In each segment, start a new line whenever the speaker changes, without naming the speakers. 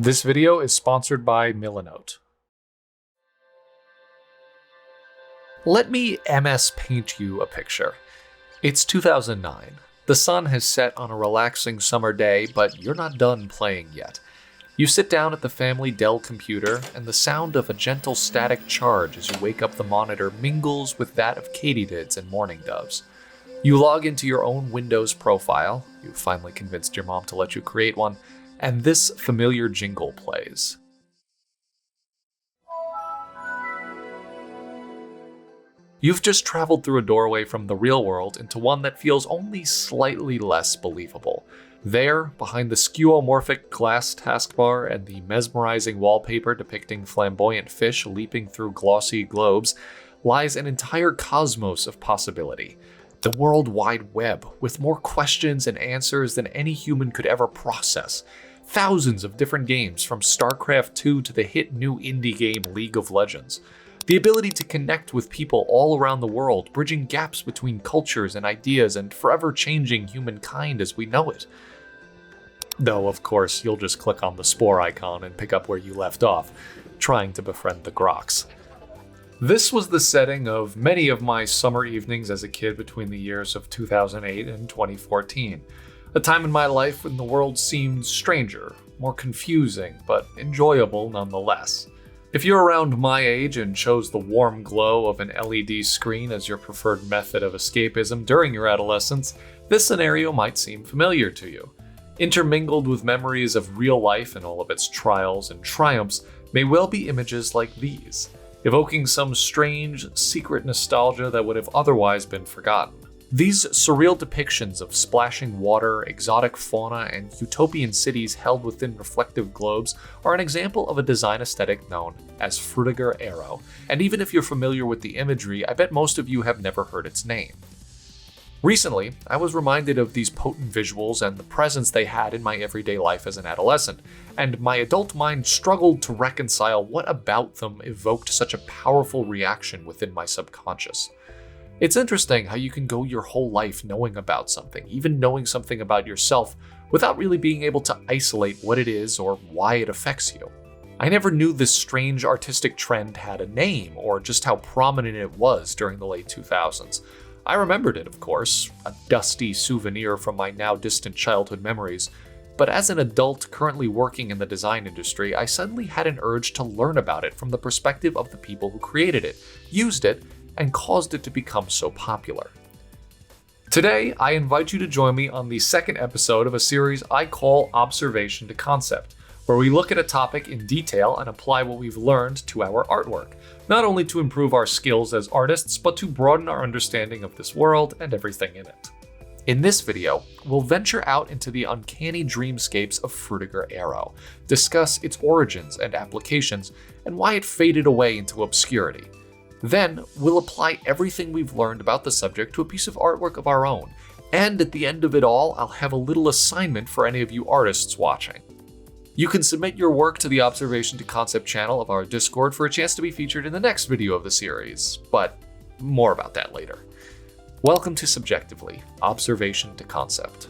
This video is sponsored by Millanote. Let me MS paint you a picture. It's 2009. The sun has set on a relaxing summer day, but you're not done playing yet. You sit down at the family Dell computer, and the sound of a gentle static charge as you wake up the monitor mingles with that of katydids and mourning doves. You log into your own Windows profile, you finally convinced your mom to let you create one, and this familiar jingle plays. You've just traveled through a doorway from the real world into one that feels only slightly less believable. There, behind the skeuomorphic glass taskbar and the mesmerizing wallpaper depicting flamboyant fish leaping through glossy globes, lies an entire cosmos of possibility. The World Wide Web, with more questions and answers than any human could ever process. Thousands of different games, from StarCraft 2 to the hit new indie game League of Legends. The ability to connect with people all around the world, bridging gaps between cultures and ideas and forever changing humankind as we know it. Though, of course, you'll just click on the spore icon and pick up where you left off, trying to befriend the Groks. This was the setting of many of my summer evenings as a kid between the years of 2008 and 2014. A time in my life when the world seemed stranger, more confusing, but enjoyable nonetheless. If you're around my age and chose the warm glow of an LED screen as your preferred method of escapism during your adolescence, this scenario might seem familiar to you. Intermingled with memories of real life and all of its trials and triumphs may well be images like these, evoking some strange, secret nostalgia that would have otherwise been forgotten. These surreal depictions of splashing water, exotic fauna, and utopian cities held within reflective globes are an example of a design aesthetic known as Frutiger Aero, and even if you're familiar with the imagery, I bet most of you have never heard its name. Recently, I was reminded of these potent visuals and the presence they had in my everyday life as an adolescent, and my adult mind struggled to reconcile what about them evoked such a powerful reaction within my subconscious. It's interesting how you can go your whole life knowing about something, even knowing something about yourself, without really being able to isolate what it is or why it affects you. I never knew this strange artistic trend had a name, or just how prominent it was during the late 2000s. I remembered it, of course, a dusty souvenir from my now distant childhood memories, but as an adult currently working in the design industry, I suddenly had an urge to learn about it from the perspective of the people who created it, used it, and caused it to become so popular. Today, I invite you to join me on the second episode of a series I call Observation to Concept, where we look at a topic in detail and apply what we've learned to our artwork, not only to improve our skills as artists, but to broaden our understanding of this world and everything in it. In this video, we'll venture out into the uncanny dreamscapes of Frutiger Aero, discuss its origins and applications, and why it faded away into obscurity. Then, we'll apply everything we've learned about the subject to a piece of artwork of our own, and at the end of it all, I'll have a little assignment for any of you artists watching. You can submit your work to the Observation to Concept channel of our Discord for a chance to be featured in the next video of the series, but more about that later. Welcome to Subjectively, Observation to Concept.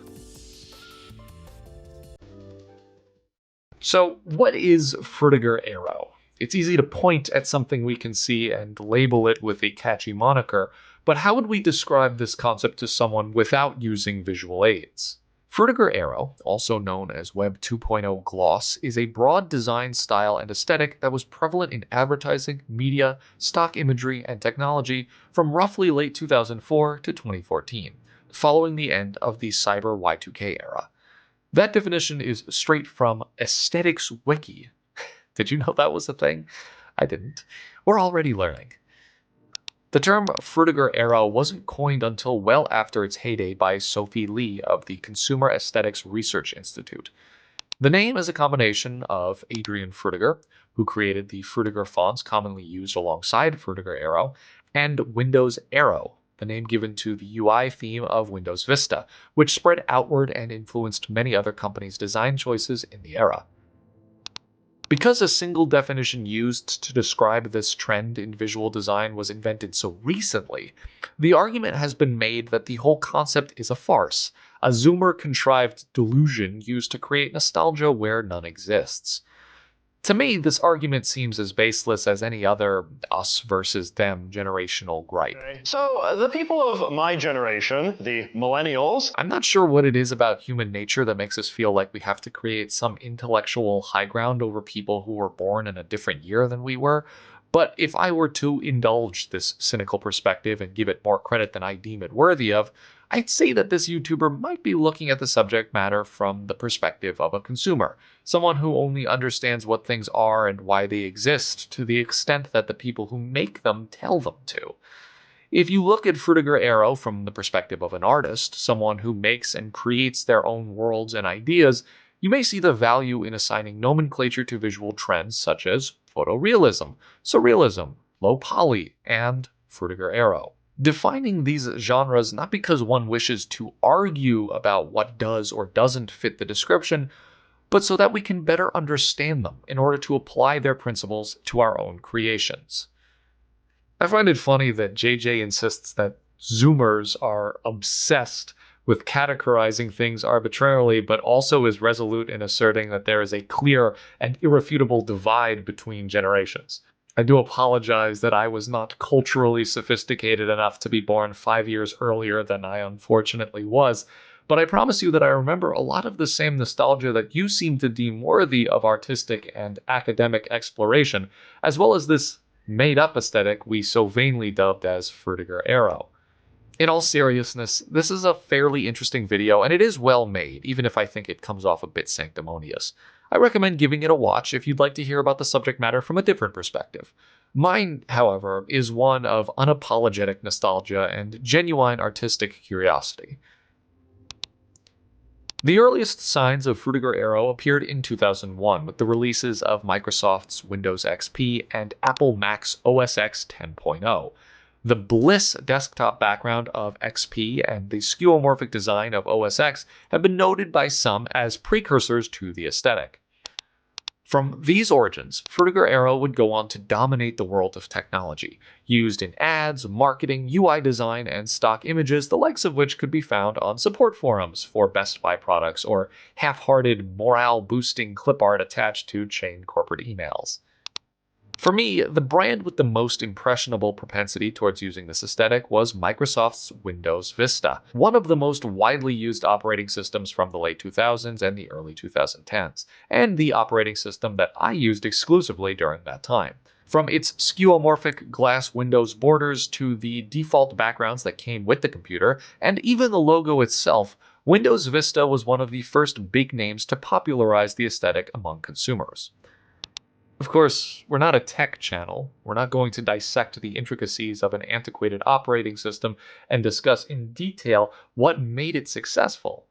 So, what is Frutiger Aero? It's easy to point at something we can see and label it with a catchy moniker, but how would we describe this concept to someone without using visual aids? Frutiger Aero, also known as Web 2.0 gloss, is a broad design style and aesthetic that was prevalent in advertising, media, stock imagery, and technology from roughly late 2004 to 2014, following the end of the cyber Y2K era. That definition is straight from Aesthetics Wiki. Did you know that was a thing? I didn't. We're already learning. The term Frutiger Aero wasn't coined until well after its heyday by Sophie Lee of the Consumer Aesthetics Research Institute. The name is a combination of Adrian Frutiger, who created the Frutiger fonts commonly used alongside Frutiger Aero, and Windows Aero, the name given to the UI theme of Windows Vista, which spread outward and influenced many other companies' design choices in the era. Because a single definition used to describe this trend in visual design was invented so recently, the argument has been made that the whole concept is a farce, a Zoomer-contrived delusion used to create nostalgia where none exists. To me, this argument seems as baseless as any other us versus them generational gripe.
So, the people of my generation, the millennials,
I'm not sure what it is about human nature that makes us feel like we have to create some intellectual high ground over people who were born in a different year than we were, but if I were to indulge this cynical perspective and give it more credit than I deem it worthy of, I'd say that this YouTuber might be looking at the subject matter from the perspective of a consumer, someone who only understands what things are and why they exist to the extent that the people who make them tell them to. If you look at Frutiger Aero from the perspective of an artist, someone who makes and creates their own worlds and ideas, you may see the value in assigning nomenclature to visual trends such as photorealism, surrealism, low poly, and Frutiger Aero. Defining these genres not because one wishes to argue about what does or doesn't fit the description, but so that we can better understand them in order to apply their principles to our own creations. I find it funny that JJ insists that Zoomers are obsessed with categorizing things arbitrarily, but also is resolute in asserting that there is a clear and irrefutable divide between generations. I do apologize that I was not culturally sophisticated enough to be born 5 years earlier than I unfortunately was, but I promise you that I remember a lot of the same nostalgia that you seem to deem worthy of artistic and academic exploration, as well as this made-up aesthetic we so vainly dubbed as Frutiger Aero. In all seriousness, this is a fairly interesting video, and it is well made, even if I think it comes off a bit sanctimonious. I recommend giving it a watch if you'd like to hear about the subject matter from a different perspective. Mine, however, is one of unapologetic nostalgia and genuine artistic curiosity. The earliest signs of Frutiger Aero appeared in 2001 with the releases of Microsoft's Windows XP and Apple Mac's OS X 10.0. The Bliss desktop background of XP and the skeuomorphic design of OS X have been noted by some as precursors to the aesthetic. From these origins, Frutiger Aero would go on to dominate the world of technology, used in ads, marketing, UI design, and stock images, the likes of which could be found on support forums for Best Buy products or half-hearted, morale-boosting clip art attached to chain corporate emails. For me, the brand with the most impressionable propensity towards using this aesthetic was Microsoft's Windows Vista, one of the most widely used operating systems from the late 2000s and the early 2010s, and the operating system that I used exclusively during that time. From its skeuomorphic glass Windows borders to the default backgrounds that came with the computer, and even the logo itself, Windows Vista was one of the first big names to popularize the aesthetic among consumers. Of course, we're not a tech channel. We're not going to dissect the intricacies of an antiquated operating system and discuss in detail what made it successful.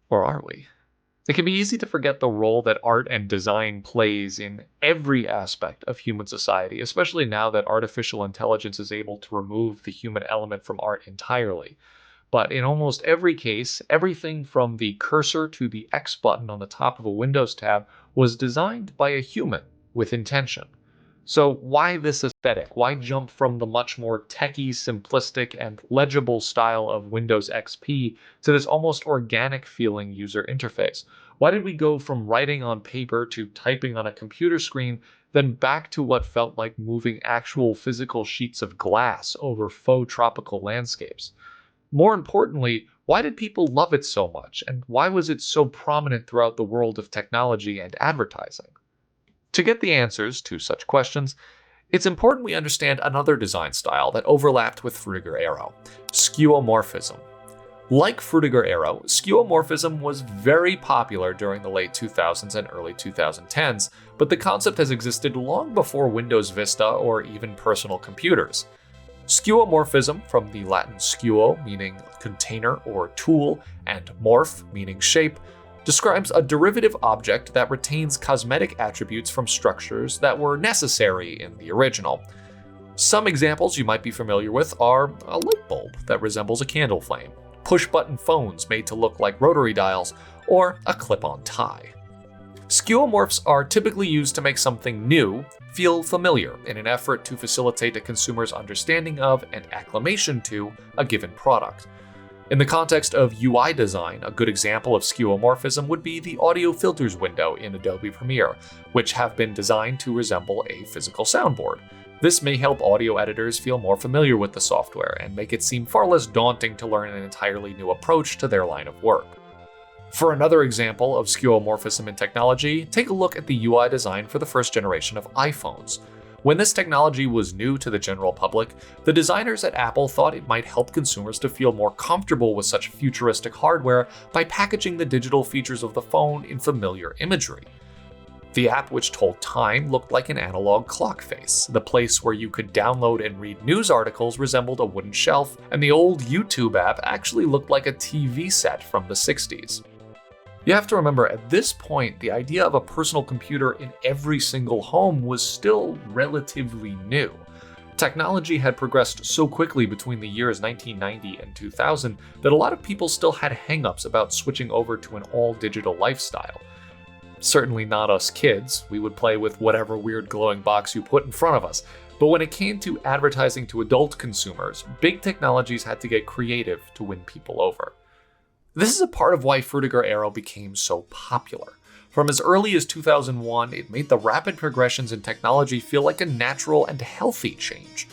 Or are we? It can be easy to forget the role that art and design plays in every aspect of human society, especially now that artificial intelligence is able to remove the human element from art entirely. But in almost every case, everything from the cursor to the X button on the top of a Windows tab was designed by a human with intention. So why this aesthetic? Why jump from the much more techy, simplistic, and legible style of Windows XP to this almost organic feeling user interface? Why did we go from writing on paper to typing on a computer screen, then back to what felt like moving actual physical sheets of glass over faux tropical landscapes? More importantly, why did people love it so much, and why was it so prominent throughout the world of technology and advertising? To get the answers to such questions, it's important we understand another design style that overlapped with Frutiger Aero: skeuomorphism. Like Frutiger Aero, skeuomorphism was very popular during the late 2000s and early 2010s, but the concept has existed long before Windows Vista or even personal computers. Skeuomorphism, from the Latin skeuo, meaning container or tool, and morph, meaning shape, describes a derivative object that retains cosmetic attributes from structures that were necessary in the original. Some examples you might be familiar with are a light bulb that resembles a candle flame, push-button phones made to look like rotary dials, or a clip-on tie. Skeuomorphs are typically used to make something new feel familiar in an effort to facilitate a consumer's understanding of and acclimation to a given product. In the context of UI design, a good example of skeuomorphism would be the audio filters window in Adobe Premiere, which have been designed to resemble a physical soundboard. This may help audio editors feel more familiar with the software and make it seem far less daunting to learn an entirely new approach to their line of work. For another example of skeuomorphism in technology, take a look at the UI design for the first generation of iPhones. When this technology was new to the general public, the designers at Apple thought it might help consumers to feel more comfortable with such futuristic hardware by packaging the digital features of the phone in familiar imagery. The app which told time looked like an analog clock face. The place where you could download and read news articles resembled a wooden shelf, and the old YouTube app actually looked like a TV set from the 60s. You have to remember, at this point, the idea of a personal computer in every single home was still relatively new. Technology had progressed so quickly between the years 1990 and 2000 that a lot of people still had hang-ups about switching over to an all-digital lifestyle. Certainly not us kids. We would play with whatever weird glowing box you put in front of us. But when it came to advertising to adult consumers, big technologies had to get creative to win people over. This is a part of why Frutiger Aero became so popular. From as early as 2001, it made the rapid progressions in technology feel like a natural and healthy change.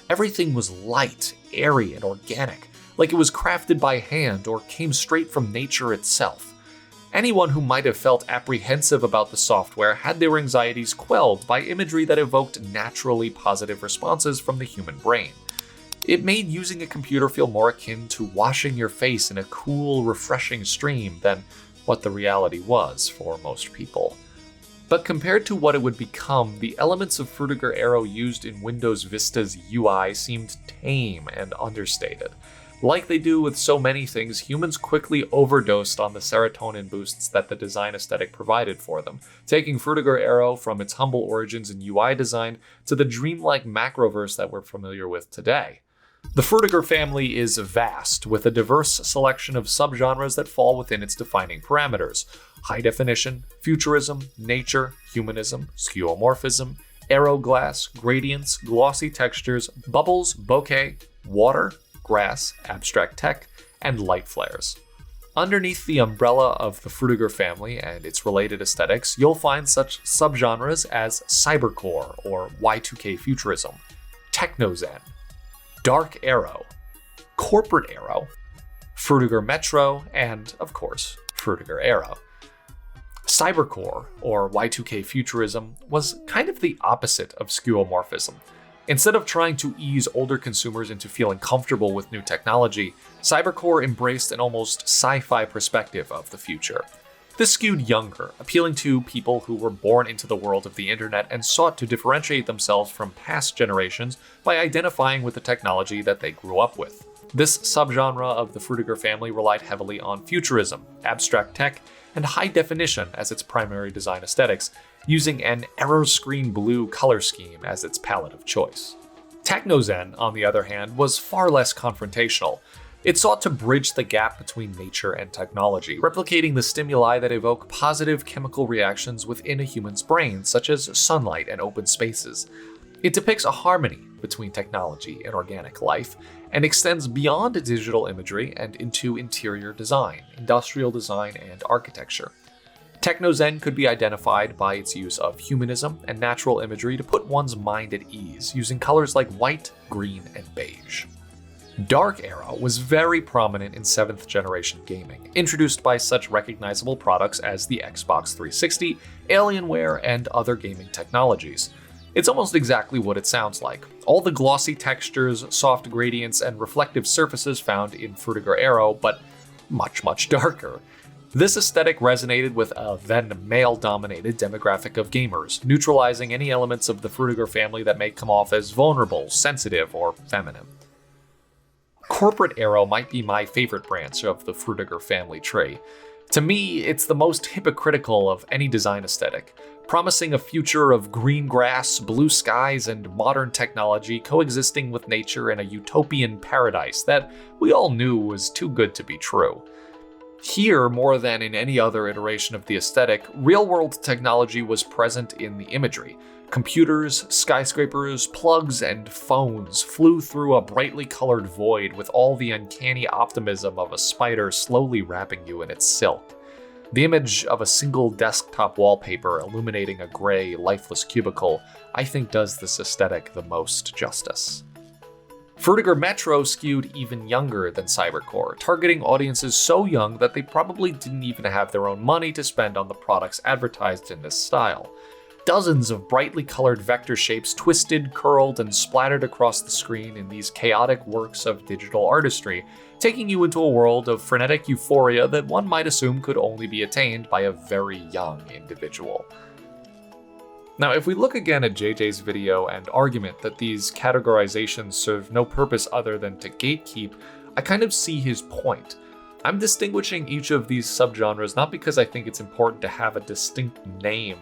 Everything was light, airy, and organic, like it was crafted by hand or came straight from nature itself. Anyone who might have felt apprehensive about the software had their anxieties quelled by imagery that evoked naturally positive responses from the human brain. It made using a computer feel more akin to washing your face in a cool, refreshing stream than what the reality was for most people. But compared to what it would become, the elements of Frutiger Aero used in Windows Vista's UI seemed tame and understated. Like they do with so many things, humans quickly overdosed on the serotonin boosts that the design aesthetic provided for them, taking Frutiger Aero from its humble origins in UI design to the dreamlike macroverse that we're familiar with today. The Frutiger family is vast, with a diverse selection of subgenres that fall within its defining parameters: high definition, futurism, nature, humanism, skeuomorphism, aeroglass, gradients, glossy textures, bubbles, bokeh, water, grass, abstract tech, and light flares. Underneath the umbrella of the Frutiger family and its related aesthetics, you'll find such subgenres as cybercore or Y2K futurism, technozen, dark aero, corporate aero, Frutiger Metro, and, of course, Frutiger Aero. Cybercore, or Y2K futurism, was kind of the opposite of skeuomorphism. Instead of trying to ease older consumers into feeling comfortable with new technology, Cybercore embraced an almost sci-fi perspective of the future. This skewed younger, appealing to people who were born into the world of the internet and sought to differentiate themselves from past generations by identifying with the technology that they grew up with. This subgenre of the Frutiger family relied heavily on futurism, abstract tech, and high definition as its primary design aesthetics, using an Aeroscreen blue color scheme as its palette of choice. Technozen, on the other hand, was far less confrontational. It sought to bridge the gap between nature and technology, replicating the stimuli that evoke positive chemical reactions within a human's brain, such as sunlight and open spaces. It depicts a harmony between technology and organic life, and extends beyond digital imagery and into interior design, industrial design, and architecture. Technozen could be identified by its use of humanism and natural imagery to put one's mind at ease, using colors like white, green, and beige. Dark Aero was very prominent in 7th generation gaming, introduced by such recognizable products as the Xbox 360, Alienware, and other gaming technologies. It's almost exactly what it sounds like. All the glossy textures, soft gradients, and reflective surfaces found in Frutiger Aero, but much, much darker. This aesthetic resonated with a then male-dominated demographic of gamers, neutralizing any elements of the Frutiger family that may come off as vulnerable, sensitive, or feminine. Corporate Aero might be my favorite branch of the Frutiger family tree. To me, it's the most hypocritical of any design aesthetic, promising a future of green grass, blue skies, and modern technology coexisting with nature in a utopian paradise that we all knew was too good to be true. Here, more than in any other iteration of the aesthetic, real-world technology was present in the imagery. Computers, skyscrapers, plugs, and phones flew through a brightly colored void with all the uncanny optimism of a spider slowly wrapping you in its silk. The image of a single desktop wallpaper illuminating a gray, lifeless cubicle, I think does this aesthetic the most justice. Frutiger Metro skewed even younger than Cybercore, targeting audiences so young that they probably didn't even have their own money to spend on the products advertised in this style. Dozens of brightly colored vector shapes twisted, curled, and splattered across the screen in these chaotic works of digital artistry, taking you into a world of frenetic euphoria that one might assume could only be attained by a very young individual. Now, if we look again at JJ's video and argument that these categorizations serve no purpose other than to gatekeep, I kind of see his point. I'm distinguishing each of these subgenres not because I think it's important to have a distinct name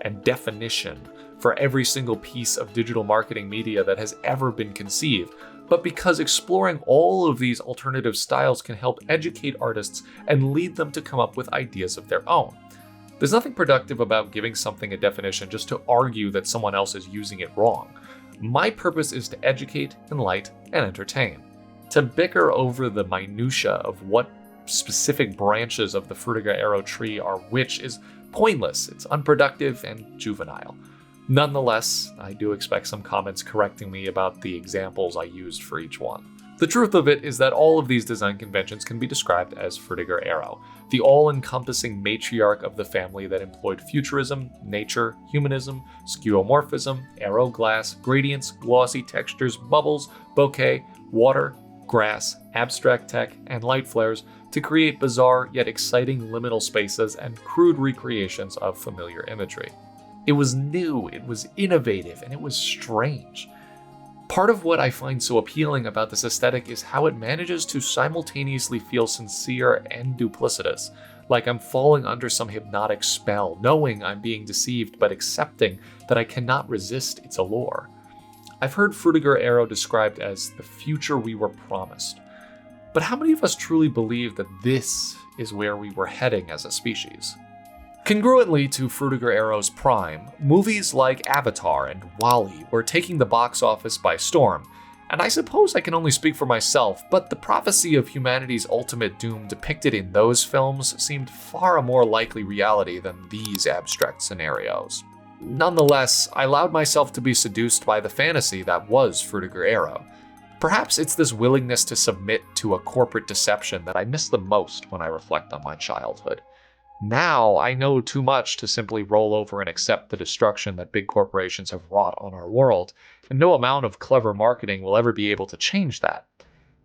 and definition for every single piece of digital marketing media that has ever been conceived, but because exploring all of these alternative styles can help educate artists and lead them to come up with ideas of their own. There's nothing productive about giving something a definition just to argue that someone else is using it wrong. My purpose is to educate, enlighten, and entertain. To bicker over the minutiae of what specific branches of the Frutiger Aero tree are which is pointless, it's unproductive, and juvenile. Nonetheless, I do expect some comments correcting me about the examples I used for each one. The truth of it is that all of these design conventions can be described as Frutiger Aero, the all-encompassing matriarch of the family that employed futurism, nature, humanism, skeuomorphism, aero glass, gradients, glossy textures, bubbles, bokeh, water, grass, abstract tech, and light flares to create bizarre yet exciting liminal spaces and crude recreations of familiar imagery. It was new, it was innovative, and it was strange. Part of what I find so appealing about this aesthetic is how it manages to simultaneously feel sincere and duplicitous, like I'm falling under some hypnotic spell, knowing I'm being deceived but accepting that I cannot resist its allure. I've heard Frutiger Aero described as the future we were promised. But how many of us truly believe that this is where we were heading as a species? Congruently to Frutiger Aero's prime, movies like Avatar and WALL-E were taking the box office by storm, and I suppose I can only speak for myself, but the prophecy of humanity's ultimate doom depicted in those films seemed far a more likely reality than these abstract scenarios. Nonetheless, I allowed myself to be seduced by the fantasy that was Frutiger Aero. Perhaps it's this willingness to submit to a corporate deception that I miss the most when I reflect on my childhood. Now, I know too much to simply roll over and accept the destruction that big corporations have wrought on our world, and no amount of clever marketing will ever be able to change that.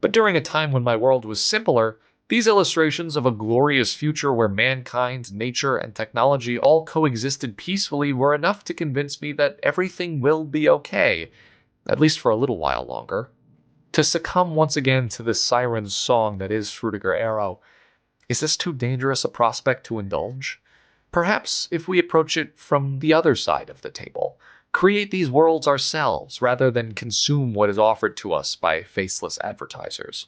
But during a time when my world was simpler, these illustrations of a glorious future where mankind, nature, and technology all coexisted peacefully were enough to convince me that everything will be okay, at least for a little while longer. To succumb once again to the siren's song that is Frutiger Aero, is this too dangerous a prospect to indulge? Perhaps if we approach it from the other side of the table, create these worlds ourselves rather than consume what is offered to us by faceless advertisers.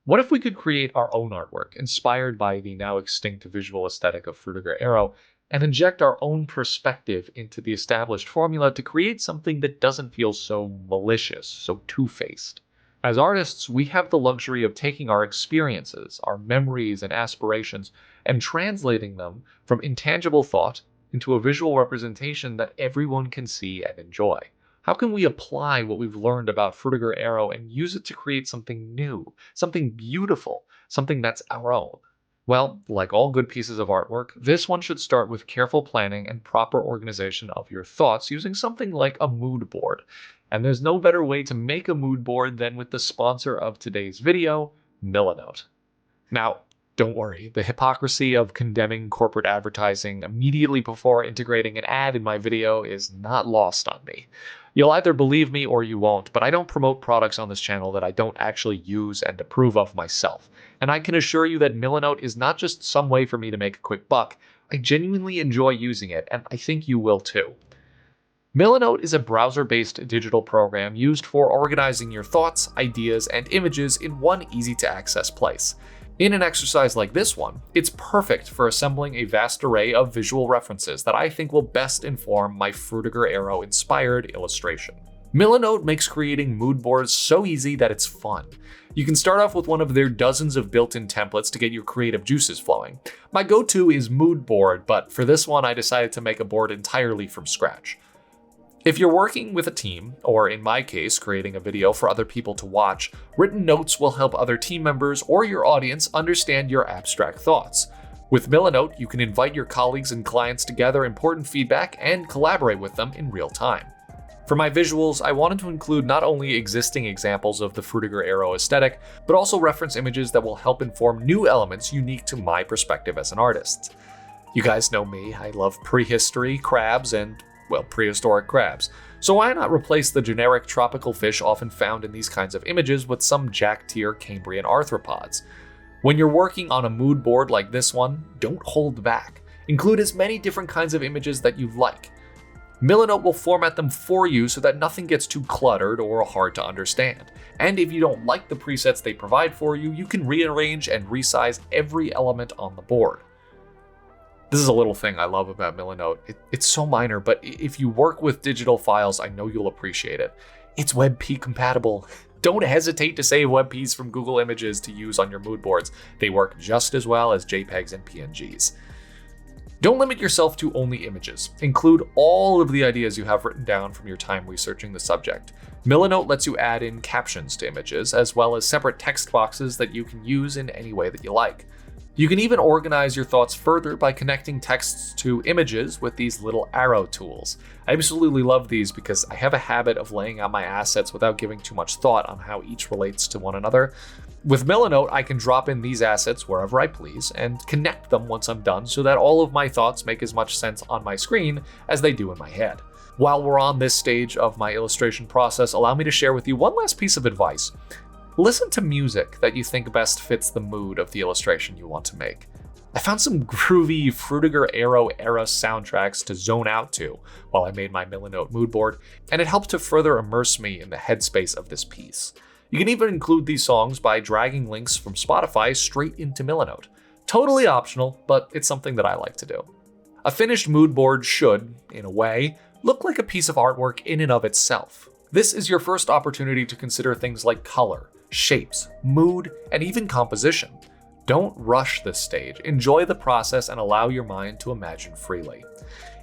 What if we could create our own artwork, inspired by the now extinct visual aesthetic of Frutiger Aero, and inject our own perspective into the established formula to create something that doesn't feel so malicious, so two-faced? As artists, we have the luxury of taking our experiences, our memories and aspirations, and translating them from intangible thought into a visual representation that everyone can see and enjoy. How can we apply what we've learned about Frutiger Aero and use it to create something new, something beautiful, something that's our own? Well, like all good pieces of artwork, this one should start with careful planning and proper organization of your thoughts using something like a mood board. And there's no better way to make a mood board than with the sponsor of today's video, Millanote. Now, don't worry, the hypocrisy of condemning corporate advertising immediately before integrating an ad in my video is not lost on me. You'll either believe me or you won't, but I don't promote products on this channel that I don't actually use and approve of myself. And I can assure you that Millanote is not just some way for me to make a quick buck. I genuinely enjoy using it, and I think you will too. Millanote is a browser-based digital program used for organizing your thoughts, ideas, and images in one easy-to-access place. In an exercise like this one, it's perfect for assembling a vast array of visual references that I think will best inform my Frutiger Aero inspired illustration. Millanote makes creating mood boards so easy that it's fun. You can start off with one of their dozens of built-in templates to get your creative juices flowing. My go-to is Mood Board, but for this one I decided to make a board entirely from scratch. If you're working with a team, or in my case, creating a video for other people to watch, written notes will help other team members or your audience understand your abstract thoughts. With Millanote, you can invite your colleagues and clients to gather important feedback and collaborate with them in real time. For my visuals, I wanted to include not only existing examples of the Frutiger Aero aesthetic, but also reference images that will help inform new elements unique to my perspective as an artist. You guys know me, I love prehistory, crabs, and, well, prehistoric crabs. So why not replace the generic tropical fish often found in these kinds of images with some Jack-tier Cambrian arthropods? When you're working on a mood board like this one, don't hold back. Include as many different kinds of images that you like. Millanote will format them for you so that nothing gets too cluttered or hard to understand. And if you don't like the presets they provide for you, you can rearrange and resize every element on the board. This is a little thing I love about Millanote. It's so minor, but if you work with digital files, I know you'll appreciate it. It's WebP compatible. Don't hesitate to save WebPs from Google Images to use on your mood boards. They work just as well as JPEGs and PNGs. Don't limit yourself to only images. Include all of the ideas you have written down from your time researching the subject. Millanote lets you add in captions to images, as well as separate text boxes that you can use in any way that you like. You can even organize your thoughts further by connecting texts to images with these little arrow tools. I absolutely love these because I have a habit of laying out my assets without giving too much thought on how each relates to one another. With Millanote, I can drop in these assets wherever I please and connect them once I'm done so that all of my thoughts make as much sense on my screen as they do in my head. While we're on this stage of my illustration process, allow me to share with you one last piece of advice. Listen to music that you think best fits the mood of the illustration you want to make. I found some groovy Frutiger Aero era soundtracks to zone out to while I made my Millanote mood board, and it helped to further immerse me in the headspace of this piece. You can even include these songs by dragging links from Spotify straight into Millanote. Totally optional, but it's something that I like to do. A finished mood board should, in a way, look like a piece of artwork in and of itself. This is your first opportunity to consider things like color, shapes, mood, and even composition. Don't rush this stage. Enjoy the process and allow your mind to imagine freely.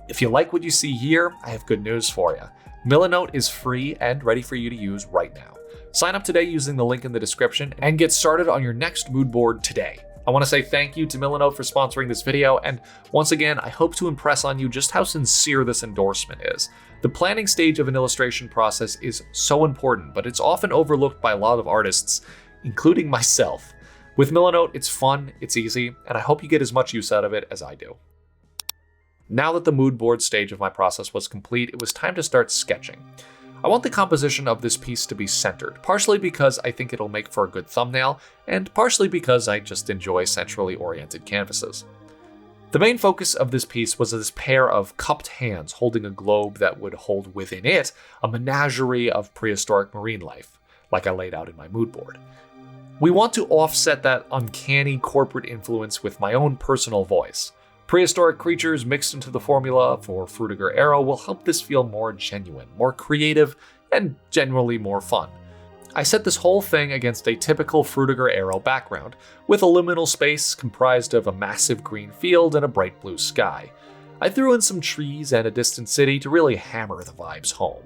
If you like what you see here, I have good news for you. Millanote is free and ready for you to use right now. Sign up today using the link in the description and get started on your next mood board today. I want to say thank you to Millanote for sponsoring this video, and once again, I hope to impress on you just how sincere this endorsement is. The planning stage of an illustration process is so important, but it's often overlooked by a lot of artists, including myself. With Millanote, it's fun, it's easy, and I hope you get as much use out of it as I do. Now that the mood board stage of my process was complete, it was time to start sketching. I want the composition of this piece to be centered, partially because I think it'll make for a good thumbnail, and partially because I just enjoy centrally oriented canvases. The main focus of this piece was this pair of cupped hands holding a globe that would hold within it a menagerie of prehistoric marine life, like I laid out in my mood board. We want to offset that uncanny corporate influence with my own personal voice. Prehistoric creatures mixed into the formula for Frutiger Aero will help this feel more genuine, more creative, and generally more fun. I set this whole thing against a typical Frutiger Aero background, with a liminal space comprised of a massive green field and a bright blue sky. I threw in some trees and a distant city to really hammer the vibes home.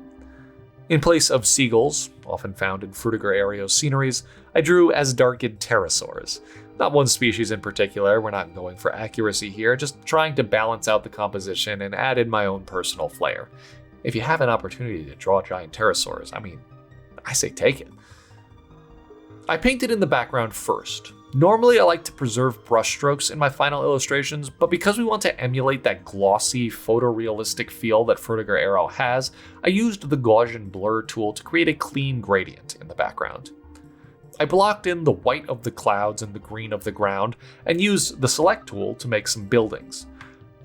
In place of seagulls, often found in Frutiger Aero sceneries, I drew Asdarchid pterosaurs. Not one species in particular, we're not going for accuracy here, just trying to balance out the composition and add in my own personal flair. If you have an opportunity to draw giant pterosaurs, I say take it. I painted in the background first. Normally I like to preserve brushstrokes in my final illustrations, but because we want to emulate that glossy, photorealistic feel that Frutiger Aero has, I used the Gaussian blur tool to create a clean gradient in the background. I blocked in the white of the clouds and the green of the ground, and used the select tool to make some buildings.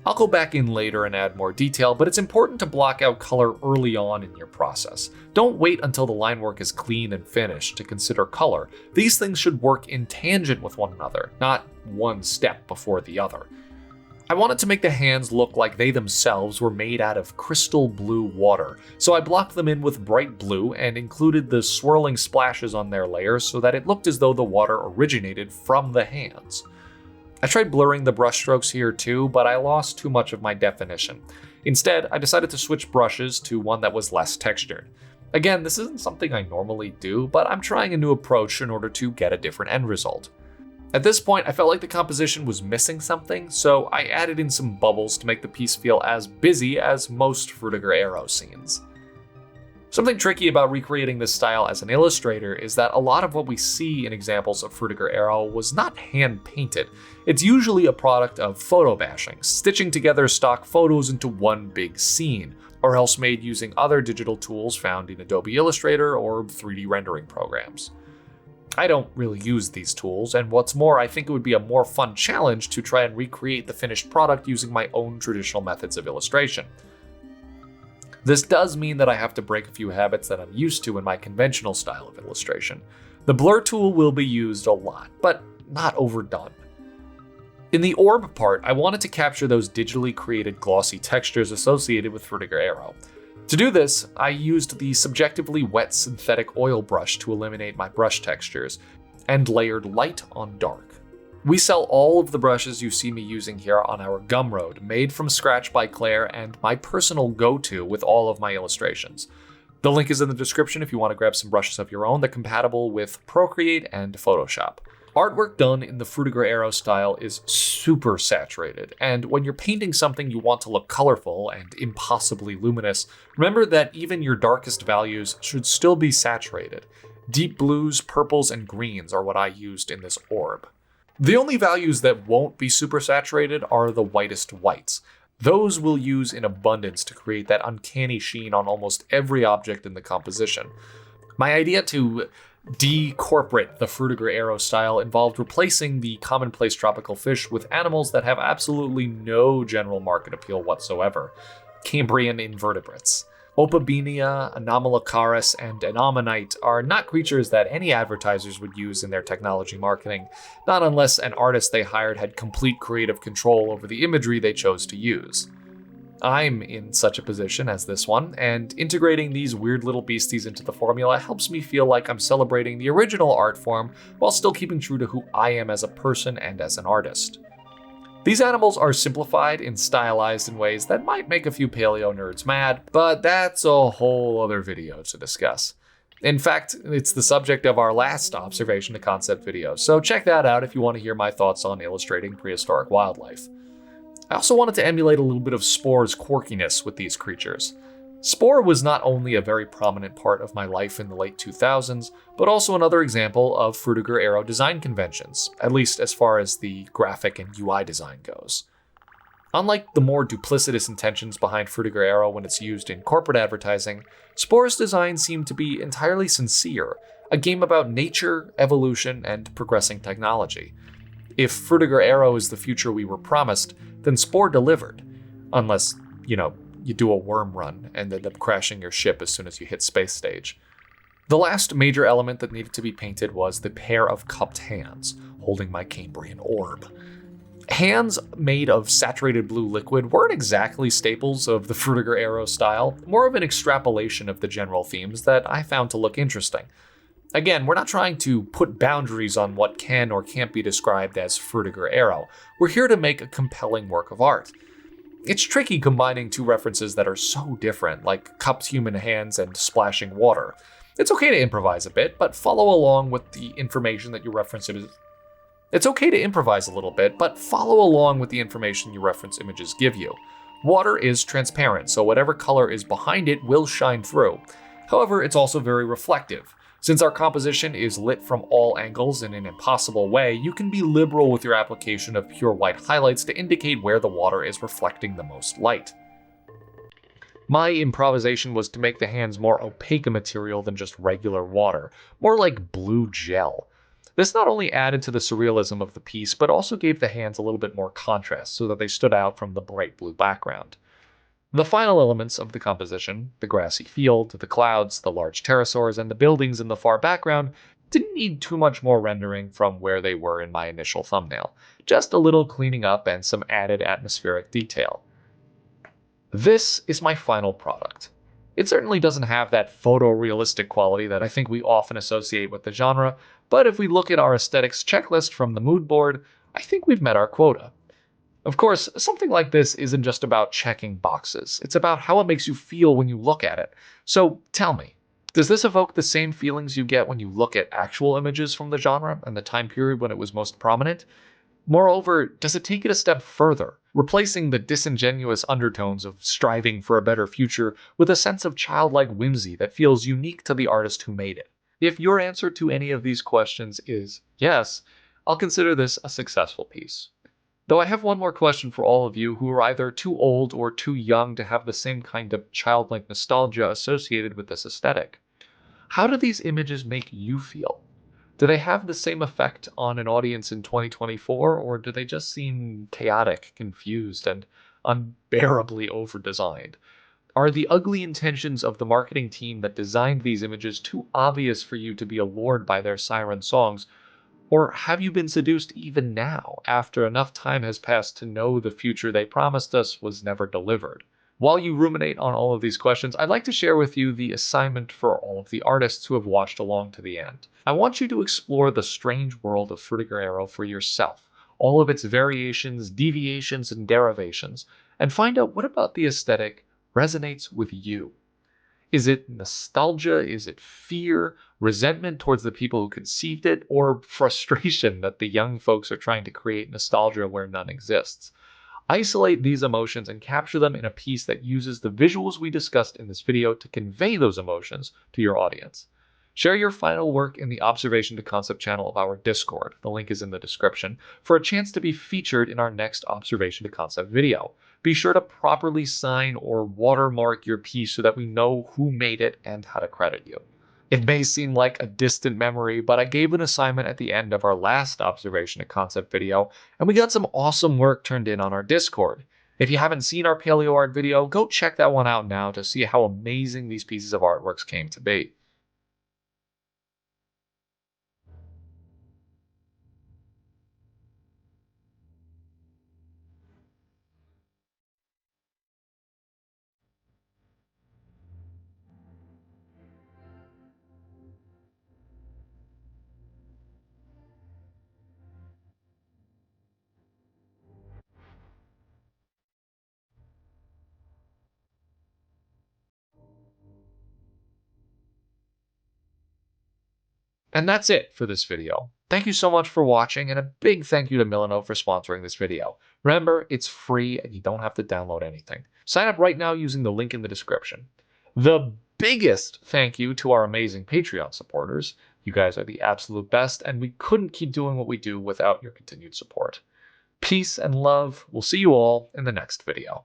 I'll go back in later and add more detail, but it's important to block out color early on in your process. Don't wait until the line work is clean and finished to consider color. These things should work in tangent with one another, not one step before the other. I wanted to make the hands look like they themselves were made out of crystal blue water, so I blocked them in with bright blue and included the swirling splashes on their layers so that it looked as though the water originated from the hands. I tried blurring the brushstrokes here too, but I lost too much of my definition. Instead, I decided to switch brushes to one that was less textured. Again, this isn't something I normally do, but I'm trying a new approach in order to get a different end result. At this point, I felt like the composition was missing something, so I added in some bubbles to make the piece feel as busy as most Frutiger Aero scenes. Something tricky about recreating this style as an illustrator is that a lot of what we see in examples of Frutiger Aero was not hand-painted. It's usually a product of photo bashing, stitching together stock photos into one big scene, or else made using other digital tools found in Adobe Illustrator or 3D rendering programs. I don't really use these tools, and what's more, I think it would be a more fun challenge to try and recreate the finished product using my own traditional methods of illustration. This does mean that I have to break a few habits that I'm used to in my conventional style of illustration. The blur tool will be used a lot, but not overdone. In the orb part, I wanted to capture those digitally created glossy textures associated with Frutiger Aero. To do this, I used the subjectively wet synthetic oil brush to eliminate my brush textures, and layered light on dark. We sell all of the brushes you see me using here on our Gumroad, made from scratch by Claire and my personal go-to with all of my illustrations. The link is in the description if you want to grab some brushes of your own that are compatible with Procreate and Photoshop. Artwork done in the Frutiger Aero style is super saturated, and when you're painting something you want to look colorful and impossibly luminous, remember that even your darkest values should still be saturated. Deep blues, purples, and greens are what I used in this orb. The only values that won't be super saturated are the whitest whites. Those we'll use in abundance to create that uncanny sheen on almost every object in the composition. My idea to decorporate the Frutiger Aero style involved replacing the commonplace tropical fish with animals that have absolutely no general market appeal whatsoever. Cambrian invertebrates. Opabinia, Anomalocaris, and Anomonite are not creatures that any advertisers would use in their technology marketing, not unless an artist they hired had complete creative control over the imagery they chose to use. I'm in such a position as this one, and integrating these weird little beasties into the formula helps me feel like I'm celebrating the original art form while still keeping true to who I am as a person and as an artist. These animals are simplified and stylized in ways that might make a few paleo nerds mad, but that's a whole other video to discuss. In fact, it's the subject of our last observation to concept video, so check that out if you want to hear my thoughts on illustrating prehistoric wildlife. I also wanted to emulate a little bit of Spore's quirkiness with these creatures. Spore was not only a very prominent part of my life in the late 2000s, but also another example of Frutiger Aero design conventions, at least as far as the graphic and UI design goes. Unlike the more duplicitous intentions behind Frutiger Aero when it's used in corporate advertising, Spore's design seemed to be entirely sincere, a game about nature, evolution, and progressing technology. If Frutiger Aero is the future we were promised, then Spore delivered. Unless, you do a worm run and end up crashing your ship as soon as you hit space stage. The last major element that needed to be painted was the pair of cupped hands, holding my Cambrian orb. Hands made of saturated blue liquid weren't exactly staples of the Frutiger Aero style, more of an extrapolation of the general themes that I found to look interesting. Again, we're not trying to put boundaries on what can or can't be described as Frutiger Aero. We're here to make a compelling work of art. It's tricky combining two references that are so different, like cupped human hands and splashing water. It's okay to improvise a bit, but follow along with the information that your reference images. It's okay to improvise a little bit, but follow along with the information your reference images give you. Water is transparent, so whatever color is behind it will shine through. However, it's also very reflective. Since our composition is lit from all angles in an impossible way, you can be liberal with your application of pure white highlights to indicate where the water is reflecting the most light. My improvisation was to make the hands more opaque a material than just regular water, more like blue gel. This not only added to the surrealism of the piece, but also gave the hands a little bit more contrast so that they stood out from the bright blue background. The final elements of the composition, the grassy field, the clouds, the large pterosaurs, and the buildings in the far background, didn't need too much more rendering from where they were in my initial thumbnail, just a little cleaning up and some added atmospheric detail. This is my final product. It certainly doesn't have that photorealistic quality that I think we often associate with the genre, but if we look at our aesthetics checklist from the mood board, I think we've met our quota. Of course, something like this isn't just about checking boxes. It's about how it makes you feel when you look at it. So tell me, does this evoke the same feelings you get when you look at actual images from the genre and the time period when it was most prominent? Moreover, does it take it a step further, replacing the disingenuous undertones of striving for a better future with a sense of childlike whimsy that feels unique to the artist who made it? If your answer to any of these questions is yes, I'll consider this a successful piece. Though I have one more question for all of you who are either too old or too young to have the same kind of childlike nostalgia associated with this aesthetic. How do these images make you feel? Do they have the same effect on an audience in 2024, or do they just seem chaotic, confused, and unbearably over-designed? Are the ugly intentions of the marketing team that designed these images too obvious for you to be allured by their siren songs? Or have you been seduced even now, after enough time has passed to know the future they promised us was never delivered? While you ruminate on all of these questions, I'd like to share with you the assignment for all of the artists who have watched along to the end. I want you to explore the strange world of Frutiger Aero for yourself, all of its variations, deviations, and derivations, and find out what about the aesthetic resonates with you. Is it nostalgia? Is it fear? Resentment towards the people who conceived it? Or frustration that the young folks are trying to create nostalgia where none exists? Isolate these emotions and capture them in a piece that uses the visuals we discussed in this video to convey those emotions to your audience. Share your final work in the Observation to Concept channel of our Discord, the link is in the description, for a chance to be featured in our next Observation to Concept video. Be sure to properly sign or watermark your piece so that we know who made it and how to credit you. It may seem like a distant memory, but I gave an assignment at the end of our last Observation to Concept video, and we got some awesome work turned in on our Discord. If you haven't seen our paleo art video, go check that one out now to see how amazing these pieces of artworks came to be. And that's it for this video. Thank you so much for watching, and a big thank you to Millanote for sponsoring this video. Remember, it's free and you don't have to download anything. Sign up right now using the link in the description. The biggest thank you to our amazing Patreon supporters. You guys are the absolute best, and we couldn't keep doing what we do without your continued support. Peace and love. We'll see you all in the next video.